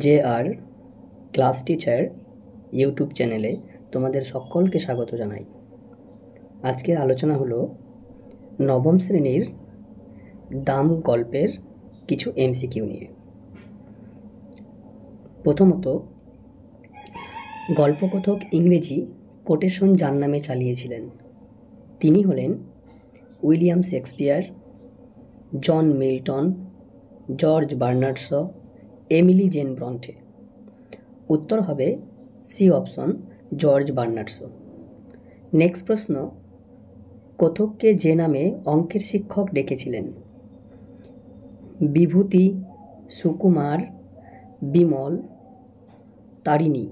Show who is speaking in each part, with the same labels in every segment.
Speaker 1: যে আর class teacher YouTube চ্যানেলে তোমাদের সকলকে স্বাগত জানাই। আজকের আলোচনা হলো নবম শ্রেণীর দাম গল্পের কিছু এমসিকিউ নিয়ে। প্রথমত, গল্পকথক ইংরেজি কোটেশন যার নামে চালিয়েছিলেন তিনি হলেন William Shakespeare, John Milton, George Bernard Shaw, Emily Jane Bronte. উত্তর হবে C option, George Bernard Shaw. Next প্রশ্ন, কথককে যে নামে অঙ্কের শিক্ষক ডেকেছিলেন? বিভূতি, সুকুমার, বিমল, তারিণী।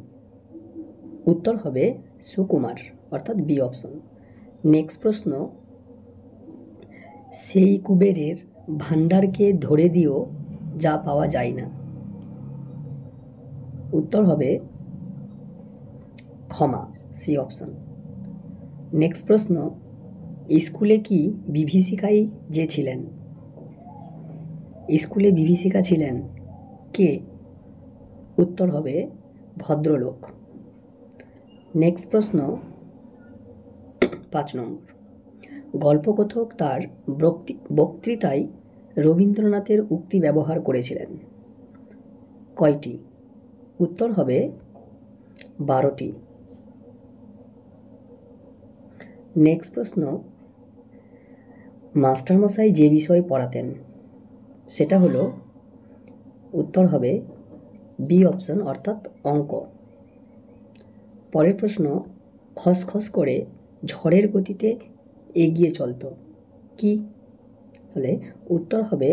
Speaker 1: উত্তর হবে সুকুমার, অর্থাৎ বি অপশন। নেক্সট প্রশ্ন, সেই কুবেরের ভাণ্ডারকে ধরে দিও যা পাওয়া যায় না। উত্তর হবে ক্ষমা, সি অপশন। নেক্সট প্রশ্ন, স্কুলে কি বিভীষিকাই যে ছিলেন? স্কুলে বিভীষিকা ছিলেন কে? উত্তর হবে ভদ্রলোক। নেক্সট প্রশ্ন 5 নম্বর, গল্পকথক তার বক্তৃতায় রবীন্দ্রনাথের উক্তি ব্যবহার করেছিলেন কয়টি? উত্তর হবে 12টি। নেক্সট প্রশ্ন, মাস্টারমশাই যে বিষয় পড়াতেন সেটা হলো, উত্তর হবে বি অপশন, অর্থাৎ অঙ্ক। পরের প্রশ্ন, খসখস করে ঝড়ের গতিতে এগিয়ে চলতো কি? তাহলে উত্তর হবে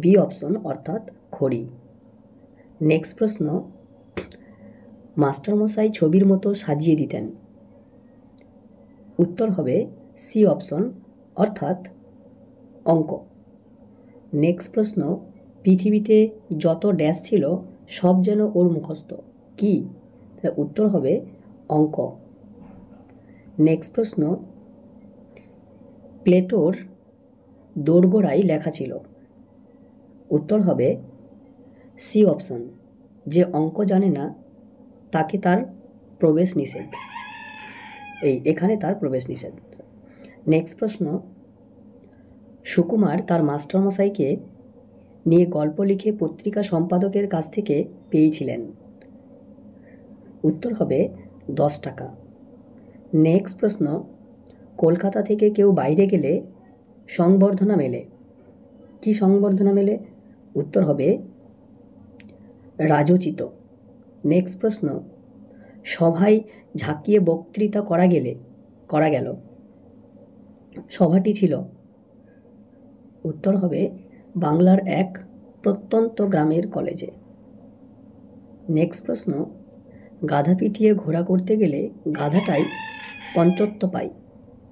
Speaker 1: বি অপশন, অর্থাৎ ঘড়ি। নেক্সট প্রশ্ন, মাস্টারমশাই ছবির মতো সাজিয়ে দিতেন। উত্তর হবে সি অপশন, অর্থাৎ অঙ্ক। নেক্সট প্রশ্ন, পৃথিবীতে যত ড্যাশ ছিল সব যেন ওর মুখস্থ কি? উত্তর হবে অঙ্ক। নেক্সট প্রশ্ন, প্লেটোর দোরগোড়ায় লেখা ছিল। উত্তর হবে সি অপশন, যে অঙ্ক জানে না তাকে তার প্রবেশ নিষেধ। এখানে তার প্রবেশ নিষেধ। নেক্সট প্রশ্ন, সুকুমার তার মাস্টারমশাইকে নিয়ে গল্প লিখে পত্রিকা সম্পাদকের কাছ থেকে পেয়েছিলেন। উত্তর হবে 10 টাকা। নেক্সট প্রশ্ন, কলকাতা থেকে কেউ বাইরে গেলে সংবর্ধনা মেলে কি? সংবর্ধনা মেলে? উত্তর হবে রাজোচিত। নেক্সট প্রশ্ন, সভায় ঝাঁকিয়ে বক্তৃতা করা গেল সভাটি ছিল। উত্তর হবে বাংলার এক প্রত্যন্ত গ্রামের কলেজে। নেক্সট প্রশ্ন, গাধা পিটিয়ে ঘোড়া করতে গেলে গাধাটাই পঞ্চত্ব পায়।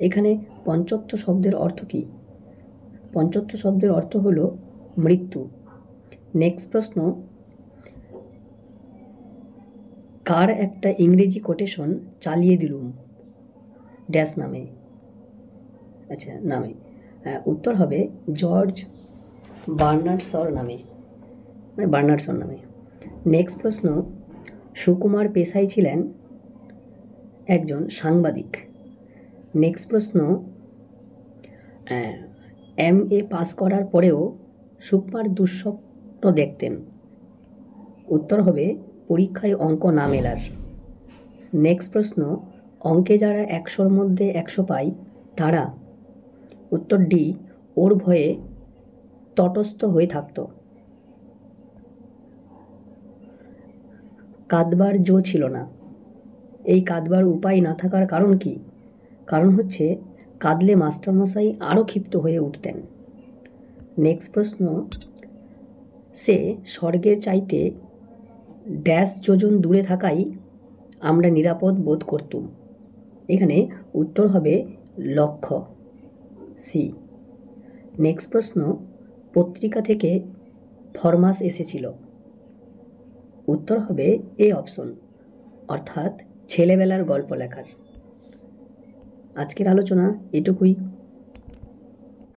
Speaker 1: এখানে পঞ্চত্ব শব্দের অর্থ কি? পঞ্চত্ব শব্দের অর্থ হলো মৃত্যু। নেক্সট প্রশ্ন, কার একটা ইংরেজি কোটেশন চালিয়ে দিলুম ড্যাশ নামে? নামে। উত্তর হবে জর্জ বার্নার্ড শর নামে, বার্নার্ড শর নামে। নেক্সট প্রশ্ন, সুকুমার পেশায় ছিলেন একজন সাংবাদিক। নেক্সট প্রশ্ন, MA পাস করার পরেও সুকুমার দুঃস্বপ্ন দেখতেন। উত্তর হবে পরীক্ষায় অঙ্ক না মেলার। নেক্সট প্রশ্ন, অঙ্কে যারা 100-র মধ্যে 100 পায় তারা? উত্তর ডি, ওর ভয়ে তটস্থ হয়ে থাকত। কাঁদবার জো ছিল না। এই কাঁদবার উপায় না থাকার কারণ কি? কারণ হচ্ছে কাঁদলে মাস্টারমশাই আরও ক্ষিপ্ত হয়ে উঠতেন। নেক্সট প্রশ্ন, সে স্বর্গের চাইতে ড্যাশ যোজন দূরে থাকাই আমরা নিরাপদ বোধ করতুম। এখানে উত্তর হবে লক্ষ্য, সি। নেক্সট প্রশ্ন, পত্রিকা থেকে ফরমাস এসেছিল। উত্তর হবে এ অপশন, অর্থাৎ ছেলেবেলার গল্প লেখার। আজকের আলোচনা এটুকুই।